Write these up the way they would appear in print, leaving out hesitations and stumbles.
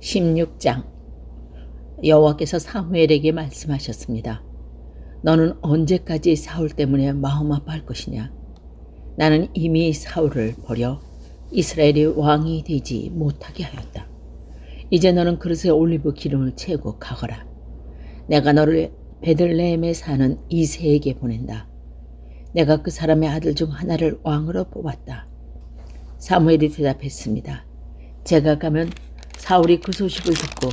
16장. 여호와께서 사무엘에게 말씀하셨습니다. 너는 언제까지 사울 때문에 마음 아파할 것이냐? 나는 이미 사울을 버려 이스라엘의 왕이 되지 못하게 하였다. 이제 너는 그릇에 올리브 기름을 채우고 가거라. 내가 너를 베들레헴에 사는 이새에게 보낸다. 내가 그 사람의 아들 중 하나를 왕으로 뽑았다. 사무엘이 대답했습니다. 제가 가면 사울이 그 소식을 듣고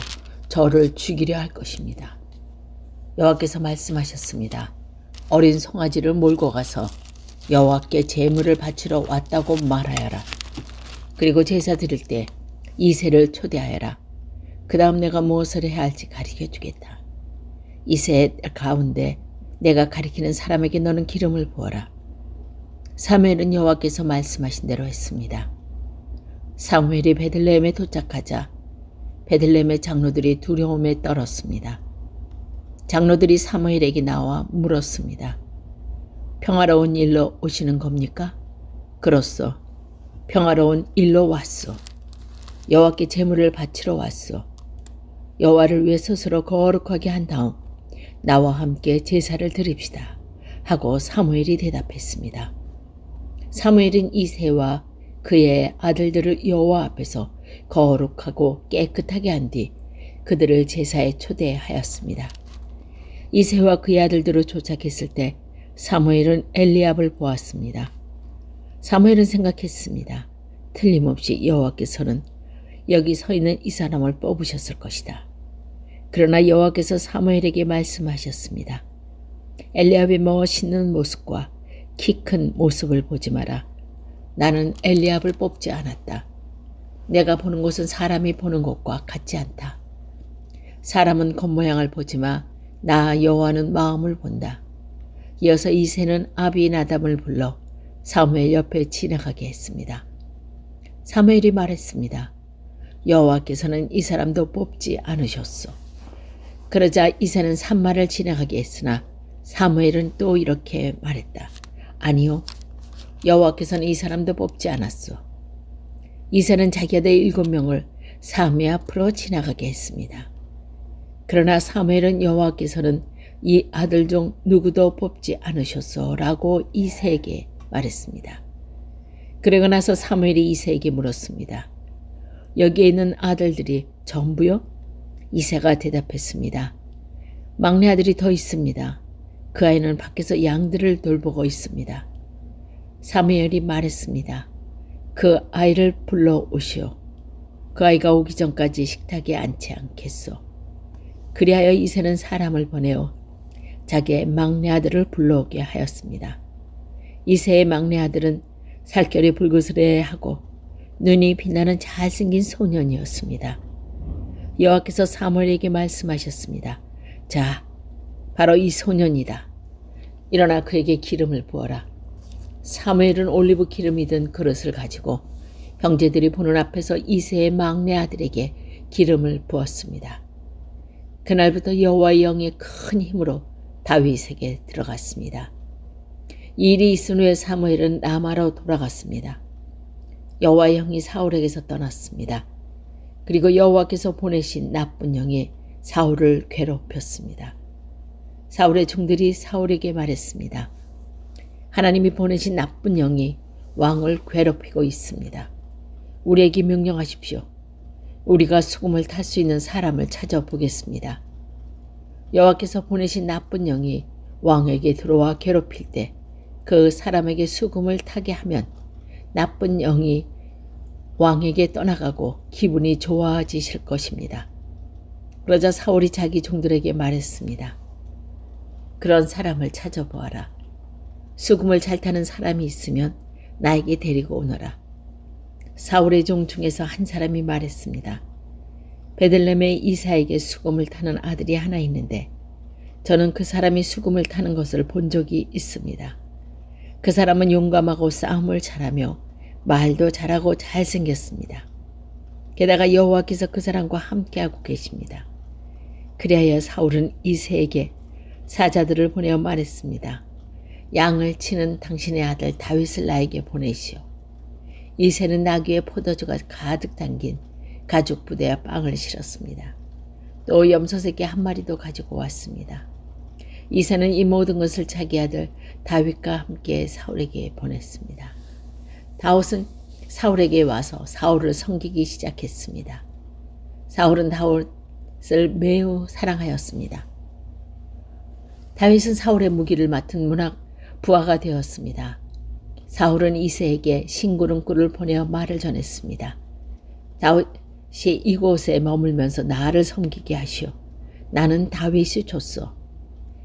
저를 죽이려 할 것입니다. 여호와께서 말씀하셨습니다. 어린 송아지를 몰고 가서 여호와께 제물을 바치러 왔다고 말하여라. 그리고 제사 드릴 때 이새를 초대하여라. 그 다음 내가 무엇을 해야 할지 가르쳐 주겠다. 이새 가운데 내가 가리키는 사람에게 너는 기름을 부어라. 사무엘은 여호와께서 말씀하신 대로 했습니다. 사무엘이 베들레헴에 도착하자 베들레헴의 장로들이 두려움에 떨었습니다. 장로들이 사무엘에게 나와 물었습니다. 평화로운 일로 오시는 겁니까? 그렇소. 평화로운 일로 왔소. 여호와께 제물을 바치러 왔소. 여호와를 위해 스스로 거룩하게 한 다음 나와 함께 제사를 드립시다. 하고 사무엘이 대답했습니다. 사무엘은 이새와 그의 아들들을 여호와 앞에서 거룩하고 깨끗하게 한 뒤 그들을 제사에 초대하였습니다. 이새와 그의 아들들을 쫓아했을 때 사무엘은 엘리압을 보았습니다. 사무엘은 생각했습니다. 틀림없이 여호와께서는 여기 서 있는 이 사람을 뽑으셨을 것이다. 그러나 여호와께서 사무엘에게 말씀하셨습니다. 엘리압의 멋있는 모습과 키 큰 모습을 보지 마라. 나는 엘리압을 뽑지 않았다. 내가 보는 곳은 사람이 보는 곳과 같지 않다. 사람은 겉모양을 보지마 나 여호와는 마음을 본다. 이어서 이새는 아비나답을 불러 사무엘 옆에 지나가게 했습니다. 사무엘이 말했습니다. 여호와께서는 이 사람도 뽑지 않으셨소. 그러자 이새는 산마를 지나가게 했으나 사무엘은 또 이렇게 말했다. 아니요. 여호와께서는 이 사람도 뽑지 않았소. 이새는 자기 아들 7명을 사무엘 앞으로 지나가게 했습니다. 그러나 사무엘은 여호와께서는 이 아들 중 누구도 뽑지 않으셨소 라고 이새에게 말했습니다. 그러고 나서 사무엘이 이새에게 물었습니다. 여기에 있는 아들들이 전부요? 이새가 대답했습니다. 막내 아들이 더 있습니다. 그 아이는 밖에서 양들을 돌보고 있습니다. 사무엘이 말했습니다. 그 아이를 불러오시오. 그 아이가 오기 전까지 식탁에 앉지 않겠소. 그리하여 이새는 사람을 보내어 자기의 막내 아들을 불러오게 하였습니다. 이새의 막내 아들은 살결이 붉으스레하고 눈이 빛나는 잘생긴 소년이었습니다. 여호와께서 사무엘에게 말씀하셨습니다. 자, 바로 이 소년이다. 일어나 그에게 기름을 부어라. 사무엘은 올리브 기름이 든 그릇을 가지고 형제들이 보는 앞에서 이새의 막내 아들에게 기름을 부었습니다. 그날부터 여호와의 영이 큰 힘으로 다윗에게 들어갔습니다. 이 일이 있은 후에 사무엘은 라마로 돌아갔습니다. 여호와의 영이 사울에게서 떠났습니다. 그리고 여호와께서 보내신 나쁜 영이 사울을 괴롭혔습니다. 사울의 종들이 사울에게 말했습니다. 하나님이 보내신 나쁜 영이 왕을 괴롭히고 있습니다. 우리에게 명령하십시오. 우리가 수금을 탈 수 있는 사람을 찾아보겠습니다. 여호와께서 보내신 나쁜 영이 왕에게 들어와 괴롭힐 때 그 사람에게 수금을 타게 하면 나쁜 영이 왕에게 떠나가고 기분이 좋아지실 것입니다. 그러자 사울이 자기 종들에게 말했습니다. 그런 사람을 찾아보아라. 수금을 잘 타는 사람이 있으면 나에게 데리고 오너라. 사울의 종 중에서 한 사람이 말했습니다. 베들레헴의 이사에게 수금을 타는 아들이 하나 있는데 저는 그 사람이 수금을 타는 것을 본 적이 있습니다. 그 사람은 용감하고 싸움을 잘하며 말도 잘하고 잘생겼습니다. 게다가 여호와께서 그 사람과 함께하고 계십니다. 그리하여 사울은 이새에게 사자들을 보내어 말했습니다. 양을 치는 당신의 아들 다윗을 나에게 보내시오. 이새는 나귀에 포도주가 가득 담긴 가죽 부대에 빵을 실었습니다. 또 염소새끼 한 마리도 가지고 왔습니다. 이새는 이 모든 것을 자기 아들 다윗과 함께 사울에게 보냈습니다. 다윗은 사울에게 와서 사울을 섬기기 시작했습니다. 사울은 다윗을 매우 사랑하였습니다. 다윗은 사울의 무기를 맡은 부하가 되었습니다. 사울은 이새에게 심부름꾼을 보내어 말을 전했습니다. 다윗이 이곳에 머물면서 나를 섬기게 하시오. 나는 다윗이 줬소.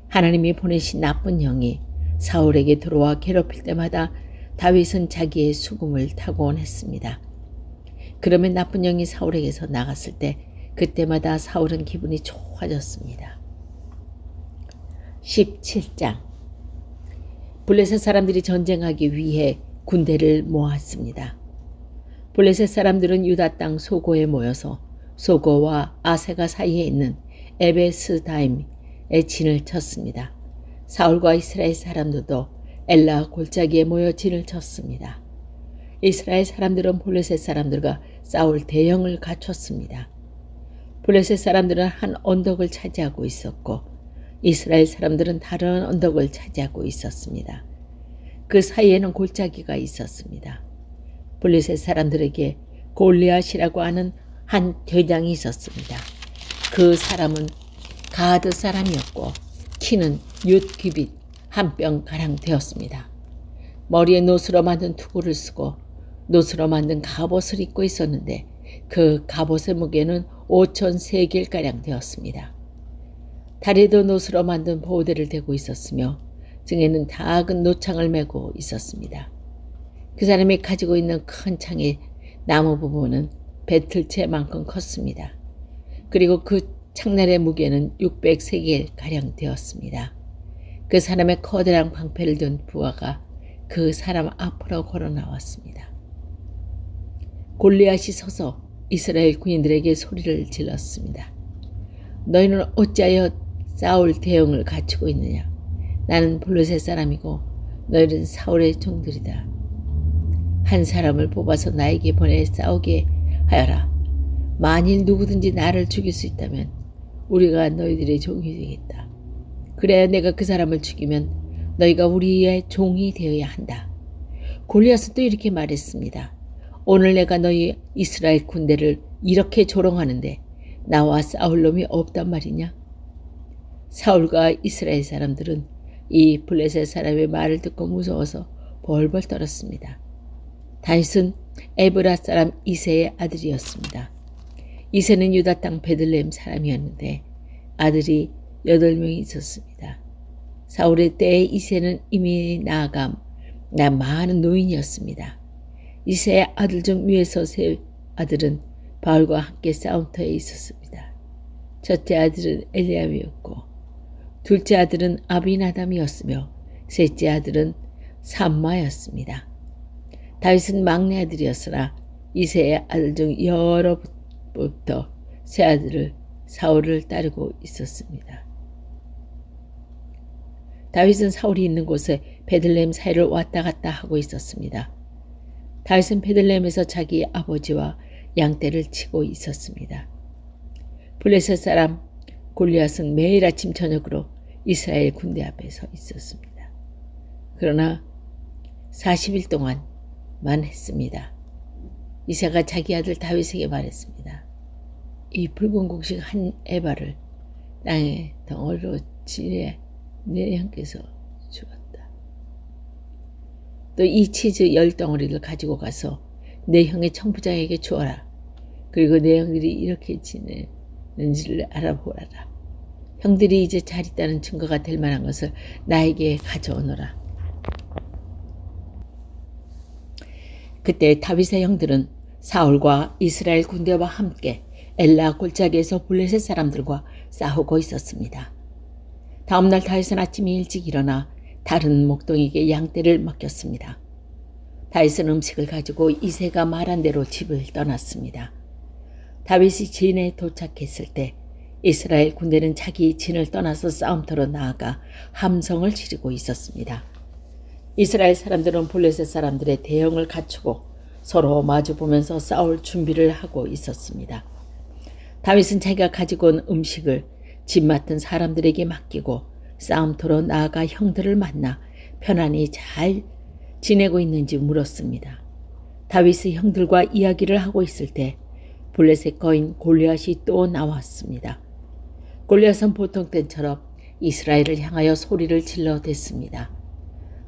하나님이 보내신 나쁜 영이 사울에게 들어와 괴롭힐 때마다 다윗은 자기의 수금을 타곤 했습니다. 그러면 나쁜 영이 사울에게서 나갔을 때 그때마다 사울은 기분이 좋아졌습니다. 17장. 블레셋 사람들이 전쟁하기 위해 군대를 모았습니다. 블레셋 사람들은 유다 땅 소고에 모여서 소고와 아세가 사이에 있는 에베스다임에 진을 쳤습니다. 사울과 이스라엘 사람들도 엘라 골짜기에 모여 진을 쳤습니다. 이스라엘 사람들은 블레셋 사람들과 싸울 대형을 갖췄습니다. 블레셋 사람들은 한 언덕을 차지하고 있었고 이스라엘 사람들은 다른 언덕을 차지하고 있었습니다. 그 사이에는 골짜기가 있었습니다. 블레셋 사람들에게 골리앗이라고 하는 한 대장이 있었습니다. 그 사람은 가드 사람이었고 키는 윳기빗 한 뼘가량 되었습니다. 머리에 노스로 만든 투구를 쓰고 노스로 만든 갑옷을 입고 있었는데 그 갑옷의 무게는 5,000세겔가량 되었습니다. 다리에도 노스로 만든 보호대를 대고 있었으며 등에는 작은 노창을 메고 있었습니다. 그 사람이 가지고 있는 큰 창의 나무 부분은 배틀채만큼 컸습니다. 그리고 그 창날의 무게는 600세겔가량 되었습니다. 그 사람의 커다란 방패를 든 부하가 그 사람 앞으로 걸어 나왔습니다. 골리앗이 서서 이스라엘 군인들에게 소리를 질렀습니다. 너희는 어찌하여 싸울 대형을 갖추고 있느냐? 나는 블레셋 사람이고 너희는 사울의 종들이다. 한 사람을 뽑아서 나에게 보내 싸우게 하여라. 만일 누구든지 나를 죽일 수 있다면 우리가 너희들의 종이 되겠다. 그래야 내가 그 사람을 죽이면 너희가 우리의 종이 되어야 한다. 골리앗은 또 이렇게 말했습니다. 오늘 내가 너희 이스라엘 군대를 이렇게 조롱하는데 나와 싸울 놈이 없단 말이냐? 사울과 이스라엘 사람들은 이 블레셋 사람의 말을 듣고 무서워서 벌벌 떨었습니다. 다윗은 에브라 사람 이새의 아들이었습니다. 이새는 유다 땅 베들레헴 사람이었는데 아들이 8명이 있었습니다. 사울의 때에 이새는 이미 나아가 많은 노인이었습니다. 이새의 아들 중 위에서 세 아들은 바울과 함께 싸움터에 있었습니다. 첫째 아들은 엘리압이었고 둘째 아들은 아비나담이었으며 셋째 아들은 삼마였습니다. 다윗은 막내 아들이었으나 이새의 아들 중 여러부터 세 아들을 사울을 따르고 있었습니다. 다윗은 사울이 있는 곳에 베들레헴 사이를 왔다 갔다 하고 있었습니다. 다윗은 베들레헴에서 자기 아버지와 양떼를 치고 있었습니다. 블레셋 사람 골리앗은 매일 아침 저녁으로 이스라엘 군대 앞에 서 있었습니다. 그러나 40일 동안만 했습니다. 이새가 자기 아들 다윗에게 말했습니다. 이 붉은 곡식 한 에바를 땅에 덩어리로 지내 내 형께서 주었다. 또 이 치즈 10덩어리를 가지고 가서 내 형의 청부장에게 주어라. 그리고 내 형들이 이렇게 지내는지를 알아보아라. 형들이 이제 잘 있다는 증거가 될 만한 것을 나에게 가져오너라. 그때 다윗의 형들은 사울과 이스라엘 군대와 함께 엘라 골짜기에서 블레셋 사람들과 싸우고 있었습니다. 다음날 다윗은 아침에 일찍 일어나 다른 목동에게 양떼를 맡겼습니다. 다윗은 음식을 가지고 이새가 말한 대로 집을 떠났습니다. 다윗이 진에 도착했을 때 이스라엘 군대는 자기 진을 떠나서 싸움터로 나아가 함성을 지르고 있었습니다. 이스라엘 사람들은 블레셋 사람들의 대형을 갖추고 서로 마주보면서 싸울 준비를 하고 있었습니다. 다윗은 자기가 가지고 온 음식을 집 맡은 사람들에게 맡기고 싸움터로 나아가 형들을 만나 편안히 잘 지내고 있는지 물었습니다. 다윗의 형들과 이야기를 하고 있을 때 블레셋 거인 골리앗이 또 나왔습니다. 골리앗은 보통 때처럼 이스라엘을 향하여 소리를 질러댔습니다.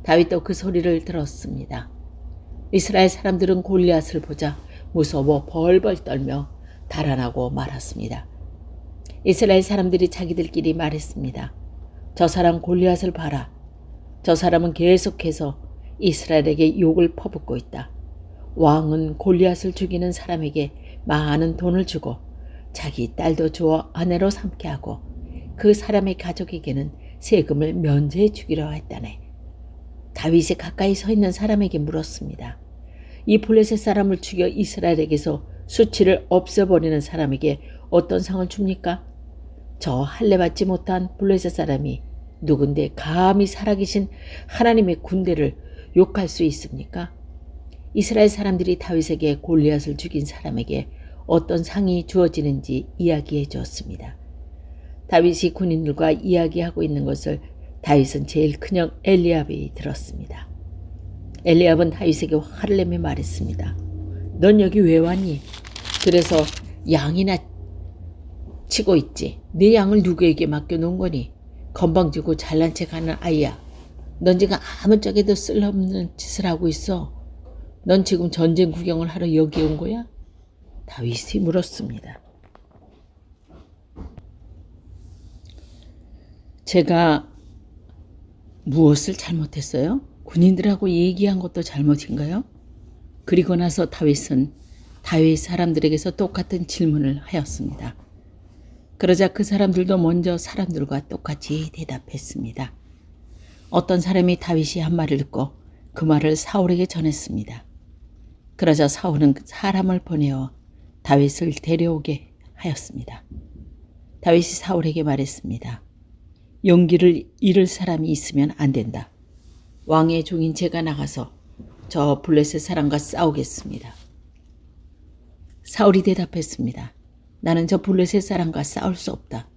다윗도 그 소리를 들었습니다. 이스라엘 사람들은 골리앗을 보자 무서워 벌벌 떨며 달아나고 말았습니다. 이스라엘 사람들이 자기들끼리 말했습니다. 저 사람 골리앗을 봐라. 저 사람은 계속해서 이스라엘에게 욕을 퍼붓고 있다. 왕은 골리앗을 죽이는 사람에게 많은 돈을 주고 자기 딸도 주어 아내로 삼게 하고 그 사람의 가족에게는 세금을 면제해 주기로 했다네. 다윗이 가까이 서 있는 사람에게 물었습니다. 이 블레셋 사람을 죽여 이스라엘에게서 수치를 없애버리는 사람에게 어떤 상을 줍니까? 저 할례받지 못한 블레셋 사람이 누군데 감히 살아계신 하나님의 군대를 욕할 수 있습니까? 이스라엘 사람들이 다윗에게 골리앗을 죽인 사람에게 어떤 상이 주어지는지 이야기해 주었습니다. 다윗이 군인들과 이야기하고 있는 것을 다윗은 제일 큰형 엘리압이 들었습니다. 엘리압은 다윗에게 화를 내며 말했습니다. 넌 여기 왜 왔니? 그래서 양이나 치고 있지. 네 양을 누구에게 맡겨놓은 거니? 건방지고 잘난 척하는 아이야. 넌 지금 아무짝에도 쓸모없는 짓을 하고 있어. 넌 지금 전쟁 구경을 하러 여기 온 거야? 다윗이 물었습니다. 제가 무엇을 잘못했어요? 군인들하고 얘기한 것도 잘못인가요? 그리고 나서 다윗은 다윗 사람들에게서 똑같은 질문을 하였습니다. 그러자 그 사람들도 먼저 사람들과 똑같이 대답했습니다. 어떤 사람이 다윗이 한 말을 듣고 그 말을 사울에게 전했습니다. 그러자 사울은 사람을 보내어 다윗을 데려오게 하였습니다. 다윗이 사울에게 말했습니다. 용기를 잃을 사람이 있으면 안 된다. 왕의 종인 제가 나가서 저 블레셋 사람과 싸우겠습니다. 사울이 대답했습니다. 나는 저 블레셋 사람과 싸울 수 없다.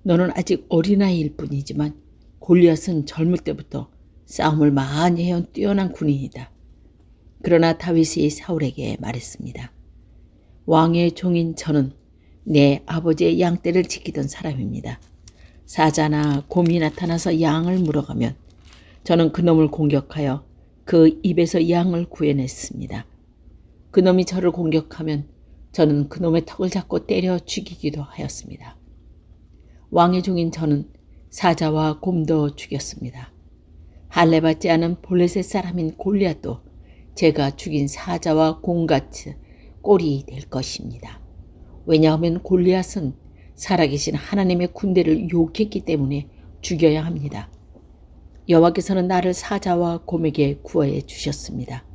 너는 아직 어린아이일 뿐이지만 골리앗은 젊을 때부터 싸움을 많이 해온 뛰어난 군인이다. 그러나 다윗이 사울에게 말했습니다. 왕의 종인 저는 내 아버지의 양떼를 지키던 사람입니다. 사자나 곰이 나타나서 양을 물어가면 저는 그놈을 공격하여 그 입에서 양을 구해냈습니다. 그놈이 저를 공격하면 저는 그놈의 턱을 잡고 때려 죽이기도 하였습니다. 왕의 종인 저는 사자와 곰도 죽였습니다. 할례받지 않은 블레셋 사람인 골리앗도 제가 죽인 사자와 곰같이 꼴이 될 것입니다. 왜냐하면 골리앗은 살아계신 하나님의 군대를 욕했기 때문에 죽여야 합니다. 여호와께서는 나를 사자와 곰에게 구하여 주셨습니다.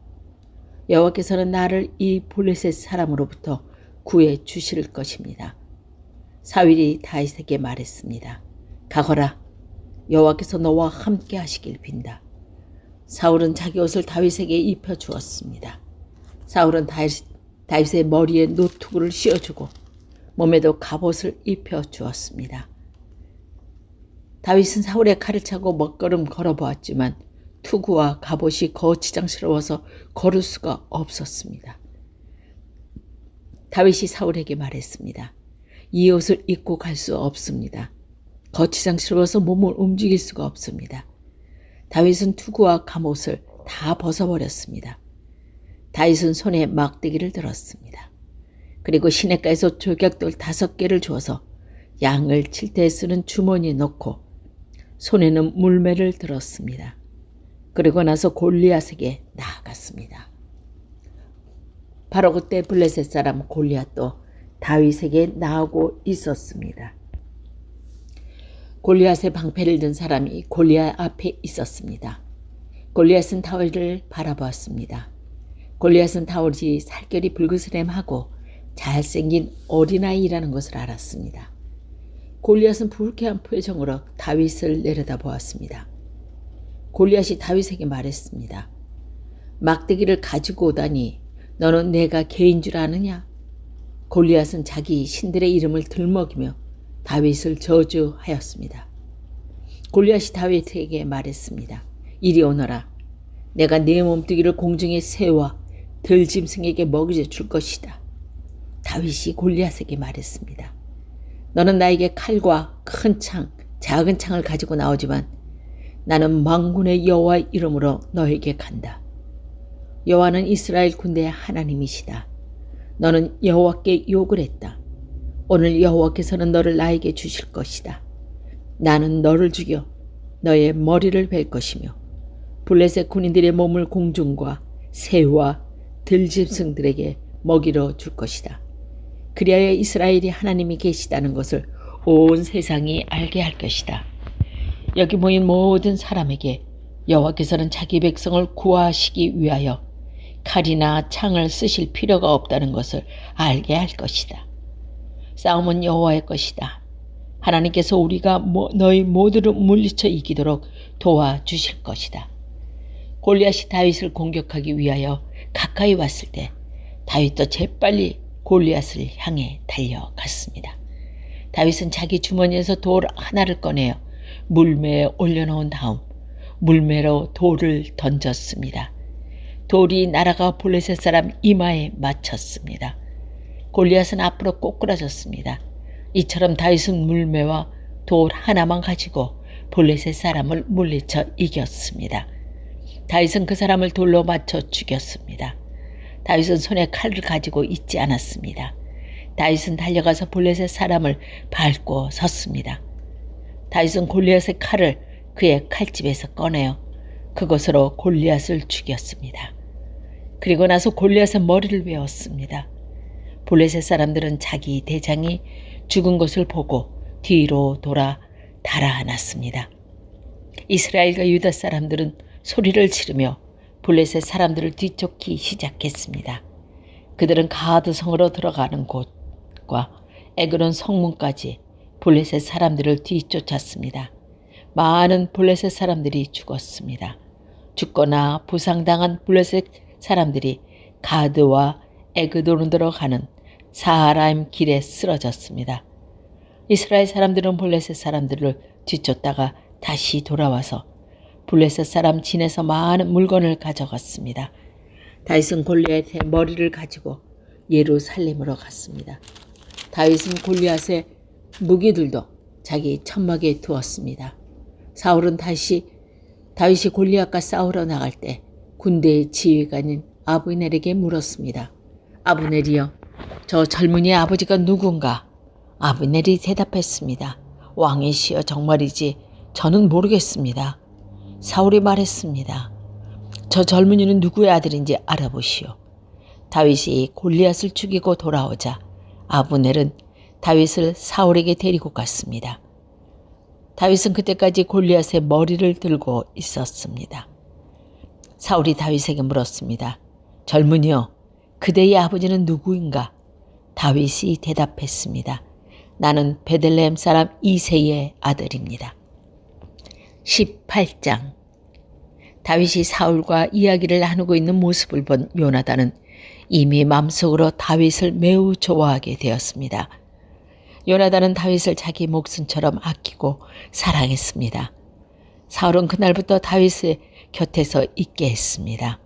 여호와께서는 나를 이 블레셋 사람으로부터 구해 주실 것입니다. 사울이 다윗에게 말했습니다. 가거라. 여호와께서 너와 함께 하시길 빈다. 사울은 자기 옷을 다윗에게 입혀 주었습니다. 사울은 다윗의 머리에 노투구를 씌워주고 몸에도 갑옷을 입혀 주었습니다. 다윗은 사울의 칼을 차고 먹걸음 걸어보았지만 투구와 갑옷이 거치장스러워서 걸을 수가 없었습니다. 다윗이 사울에게 말했습니다. 이 옷을 입고 갈 수 없습니다. 거치장스러워서 몸을 움직일 수가 없습니다. 다윗은 투구와 갑옷을 다 벗어버렸습니다. 다윗은 손에 막대기를 들었습니다. 그리고 시냇가에서 조각돌 5개를 주어서 양을 칠 때 쓰는 주머니에 넣고 손에는 물매를 들었습니다. 그리고 나서 골리앗에게 나아갔습니다. 바로 그때 블레셋 사람 골리앗도 다윗에게 나오고 있었습니다. 골리앗의 방패를 든 사람이 골리앗 앞에 있었습니다. 골리앗은 다윗을 바라보았습니다. 골리앗은 다윗이 살결이 붉으스렘하고 잘생긴 어린아이라는 것을 알았습니다. 골리앗은 불쾌한 표정으로 다윗을 내려다보았습니다. 골리앗이 다윗에게 말했습니다. 막대기를 가지고 오다니 너는 내가 개인 줄 아느냐? 골리앗은 자기 신들의 이름을 들먹이며 다윗을 저주하였습니다. 골리앗이 다윗에게 말했습니다. 이리 오너라. 내가 네 몸뚱이를 공중의 새와 들짐승에게 먹여 줄 것이다. 다윗이 골리앗에게 말했습니다. 너는 나에게 칼과 큰 창, 작은 창을 가지고 나오지만 나는 만군의 여호와 이름으로 너에게 간다. 여호와는 이스라엘 군대의 하나님이시다. 너는 여호와께 욕을 했다. 오늘 여호와께서는 너를 나에게 주실 것이다. 나는 너를 죽여 너의 머리를 벨 것이며 블레셋 군인들의 몸을 공중과 새와 들짐승들에게 먹이러 줄 것이다. 그리하여 이스라엘이 하나님이 계시다는 것을 온 세상이 알게 할 것이다. 여기 모인 모든 사람에게 여호와께서는 자기 백성을 구하시기 위하여 칼이나 창을 쓰실 필요가 없다는 것을 알게 할 것이다. 싸움은 여호와의 것이다. 하나님께서 우리가 너희 모두를 물리쳐 이기도록 도와주실 것이다. 골리앗이 다윗을 공격하기 위하여 가까이 왔을 때 다윗도 재빨리 골리앗을 향해 달려갔습니다. 다윗은 자기 주머니에서 돌 하나를 꺼내어 물매에 올려놓은 다음 물매로 돌을 던졌습니다. 돌이 날아가 블레셋 사람 이마에 맞췄습니다. 골리앗은 앞으로 꼬꾸라졌습니다. 이처럼 다윗은 물매와 돌 하나만 가지고 블레셋 사람을 물리쳐 이겼습니다. 다윗은 그 사람을 돌로 맞춰 죽였습니다. 다윗은 손에 칼을 가지고 있지 않았습니다. 다윗은 달려가서 블레셋 사람을 밟고 섰습니다. 다윗은 골리앗의 칼을 그의 칼집에서 꺼내어 그것으로 골리앗을 죽였습니다. 그리고 나서 골리앗의 머리를 베었습니다. 블레셋 사람들은 자기 대장이 죽은 것을 보고 뒤로 돌아 달아났습니다. 이스라엘과 유다 사람들은 소리를 지르며 블레셋 사람들을 뒤쫓기 시작했습니다. 그들은 가드 성으로 들어가는 곳과 에그론 성문까지 블레셋 사람들을 뒤쫓았습니다. 많은 블레셋 사람들이 죽었습니다. 죽거나 부상당한 블레셋 사람들이 가드와 에그론으로 들어가는 사하라임 길에 쓰러졌습니다. 이스라엘 사람들은 블레셋 사람들을 뒤쫓다가 다시 돌아와서 블레셋 사람 진에서 많은 물건을 가져갔습니다. 다윗은 골리앗의 머리를 가지고 예루살렘으로 갔습니다. 다윗은 골리앗의 무기들도 자기 천막에 두었습니다. 사울은 다윗이 골리앗과 싸우러 나갈 때 군대의 지휘관인 아브넬에게 물었습니다. 아브넬이여, 저 젊은이의 아버지가 누군가? 아브넬이 대답했습니다. 왕이시여, 정말이지 저는 모르겠습니다. 사울이 말했습니다. 저 젊은이는 누구의 아들인지 알아보시오. 다윗이 골리앗을 죽이고 돌아오자 아브넬은 다윗을 사울에게 데리고 갔습니다. 다윗은 그때까지 골리앗의 머리를 들고 있었습니다. 사울이 다윗에게 물었습니다. 젊은이여, 그대의 아버지는 누구인가? 다윗이 대답했습니다. 나는 베들레헴 사람 이새의 아들입니다. 18장. 다윗이 사울과 이야기를 나누고 있는 모습을 본 요나단은 이미 마음속으로 다윗을 매우 좋아하게 되었습니다. 요나단은 다윗을 자기 목숨처럼 아끼고 사랑했습니다. 사울은 그날부터 다윗의 곁에서 있게 했습니다.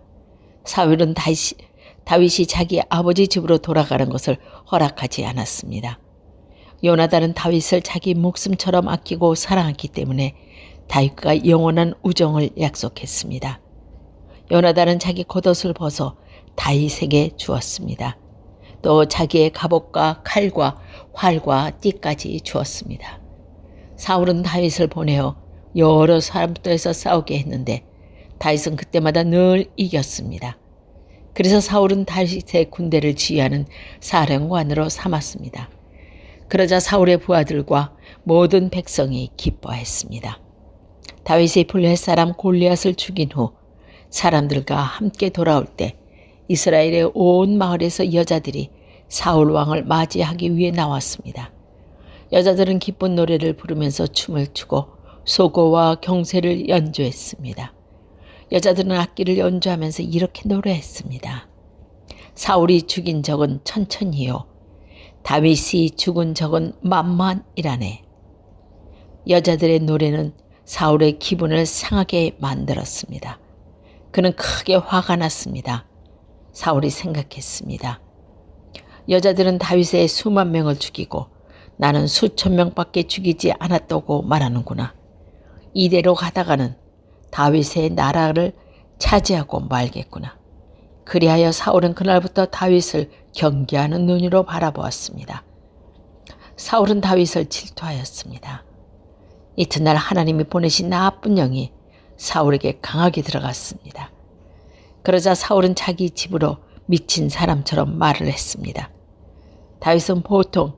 사울은 다윗이 자기 아버지 집으로 돌아가는 것을 허락하지 않았습니다. 요나단은 다윗을 자기 목숨처럼 아끼고 사랑했기 때문에 다윗과 영원한 우정을 약속했습니다. 요나단은 자기 겉옷을 벗어 다윗에게 주었습니다. 또 자기의 갑옷과 칼과 활과 띠까지 주었습니다. 사울은 다윗을 보내어 여러 사람들에서 싸우게 했는데 다윗은 그때마다 늘 이겼습니다. 그래서 사울은 다윗의 군대를 지휘하는 사령관으로 삼았습니다. 그러자 사울의 부하들과 모든 백성이 기뻐했습니다. 다윗이 블레셋 사람 골리앗을 죽인 후 사람들과 함께 돌아올 때 이스라엘의 온 마을에서 여자들이 사울 왕을 맞이하기 위해 나왔습니다. 여자들은 기쁜 노래를 부르면서 춤을 추고 소고와 경쇠를 연주했습니다. 여자들은 악기를 연주하면서 이렇게 노래했습니다. 사울이 죽인 적은 천천히요. 다윗이 죽은 적은 만만이라네. 여자들의 노래는 사울의 기분을 상하게 만들었습니다. 그는 크게 화가 났습니다. 사울이 생각했습니다. 여자들은 다윗의 수만 명을 죽이고 나는 수천 명밖에 죽이지 않았다고 말하는구나. 이대로 가다가는 다윗의 나라를 차지하고 말겠구나. 그리하여 사울은 그날부터 다윗을 경계하는 눈으로 바라보았습니다. 사울은 다윗을 질투하였습니다. 이튿날 하나님이 보내신 나쁜 영이 사울에게 강하게 들어갔습니다. 그러자 사울은 자기 집으로 미친 사람처럼 말을 했습니다. 다윗은 보통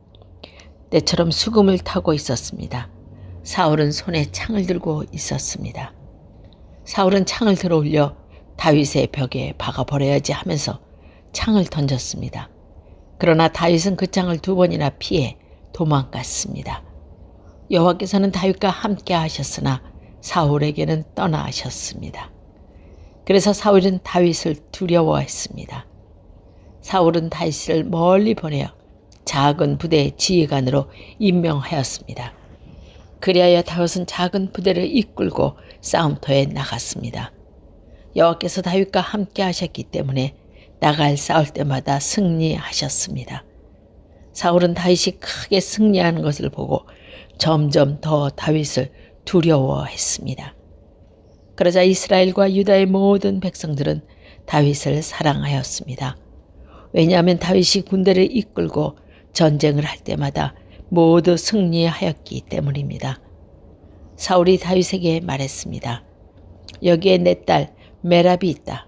때처럼 수금을 타고 있었습니다. 사울은 손에 창을 들고 있었습니다. 사울은 창을 들어올려 다윗의 벽에 박아버려야지 하면서 창을 던졌습니다. 그러나 다윗은 그 창을 2번이나 피해 도망갔습니다. 여호와께서는 다윗과 함께 하셨으나 사울에게는 떠나셨습니다. 그래서 사울은 다윗을 두려워했습니다. 사울은 다윗을 멀리 보내어 작은 부대의 지휘관으로 임명하였습니다. 그리하여 다윗은 작은 부대를 이끌고 싸움터에 나갔습니다. 여호와께서 다윗과 함께 하셨기 때문에 나갈 싸울 때마다 승리하셨습니다. 사울은 다윗이 크게 승리하는 것을 보고 점점 더 다윗을 두려워했습니다. 그러자 이스라엘과 유다의 모든 백성들은 다윗을 사랑하였습니다. 왜냐하면 다윗이 군대를 이끌고 전쟁을 할 때마다 모두 승리하였기 때문입니다. 사울이 다윗에게 말했습니다. 여기에 내 딸 메랍이 있다.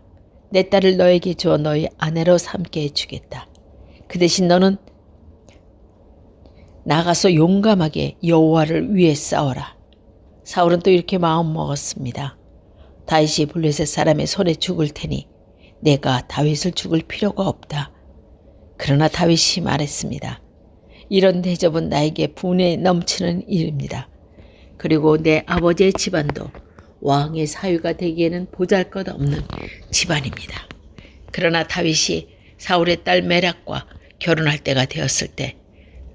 내 딸을 너에게 주어 너희 아내로 삼게 해주겠다. 그 대신 너는 나가서 용감하게 여호와를 위해 싸워라. 사울은 또 이렇게 마음먹었습니다. 다윗이 블레셋 사람의 손에 죽을 테니 내가 다윗을 죽을 필요가 없다. 그러나 다윗이 말했습니다. 이런 대접은 나에게 분에 넘치는 일입니다. 그리고 내 아버지의 집안도 왕의 사위가 되기에는 보잘것없는 집안입니다. 그러나 다윗이 사울의 딸 메랍과 결혼할 때가 되었을 때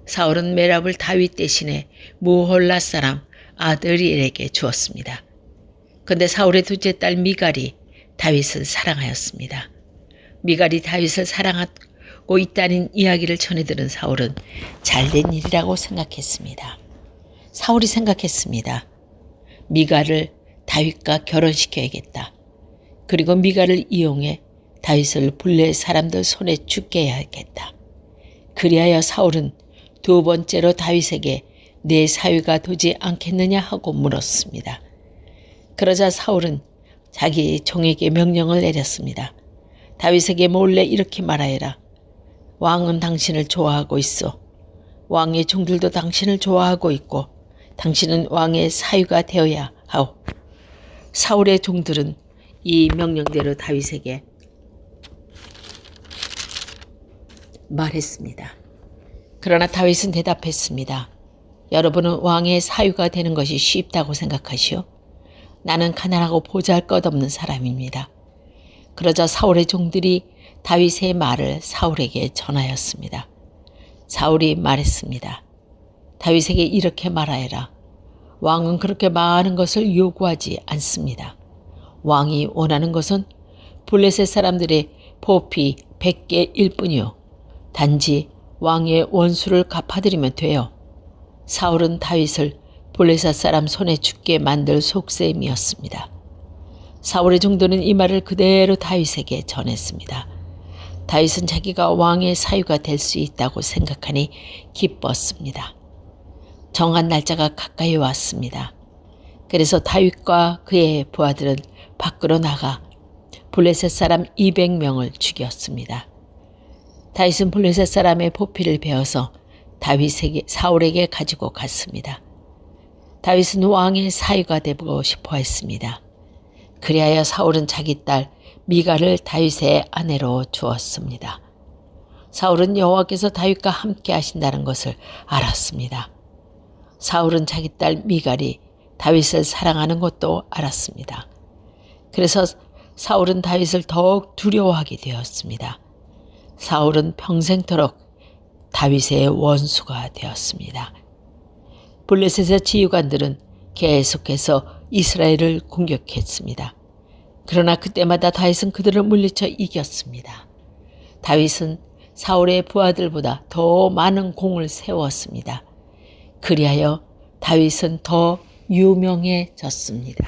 사울은 메랍을 다윗 대신에 무홀라 사람 아드리엘에게 주었습니다. 그런데 사울의 둘째 딸 미갈이 다윗을 사랑하였습니다. 미갈이 다윗을 사랑하고 있다는 이야기를 전해들은 사울은 잘된 일이라고 생각했습니다. 사울이 생각했습니다. 미갈을 다윗과 결혼시켜야겠다. 그리고 미갈을 이용해 다윗을 블레 사람들 손에 죽게 해야겠다. 그리하여 사울은 2번째로 다윗에게 내 사위가 되지 않겠느냐 하고 물었습니다. 그러자 사울은 자기 종에게 명령을 내렸습니다. 다윗에게 몰래 이렇게 말하여라. 왕은 당신을 좋아하고 있어. 왕의 종들도 당신을 좋아하고 있고 당신은 왕의 사위가 되어야 하오. 사울의 종들은 이 명령대로 다윗에게 말했습니다. 그러나 다윗은 대답했습니다. 여러분은 왕의 사위가 되는 것이 쉽다고 생각하시오? 나는 가난하고 보잘것없는 사람입니다. 그러자 사울의 종들이 다윗의 말을 사울에게 전하였습니다. 사울이 말했습니다. 다윗에게 이렇게 말하여라. 왕은 그렇게 많은 것을 요구하지 않습니다. 왕이 원하는 것은 블레셋 사람들의 포피 100개일 뿐이요. 단지 왕의 원수를 갚아드리면 돼요. 사울은 다윗을 블레셋 사람 손에 죽게 만들 속셈이었습니다. 사울의 종들은 이 말을 그대로 다윗에게 전했습니다. 다윗은 자기가 왕의 사위가 될 수 있다고 생각하니 기뻤습니다. 정한 날짜가 가까이 왔습니다. 그래서 다윗과 그의 부하들은 밖으로 나가 블레셋 사람 200명을 죽였습니다. 다윗은 블레셋 사람의 포피를 베어서 사울에게 가지고 갔습니다. 다윗은 왕의 사위가 되고 싶어 했습니다. 그리하여 사울은 자기 딸 미갈을 다윗의 아내로 주었습니다. 사울은 여호와께서 다윗과 함께 하신다는 것을 알았습니다. 사울은 자기 딸 미갈이 다윗을 사랑하는 것도 알았습니다. 그래서 사울은 다윗을 더욱 두려워하게 되었습니다. 사울은 평생토록 다윗의 원수가 되었습니다. 블레셋의 지휘관들은 계속해서 이스라엘을 공격했습니다. 그러나 그때마다 다윗은 그들을 물리쳐 이겼습니다. 다윗은 사울의 부하들보다 더 많은 공을 세웠습니다. 그리하여 다윗은 더 유명해졌습니다.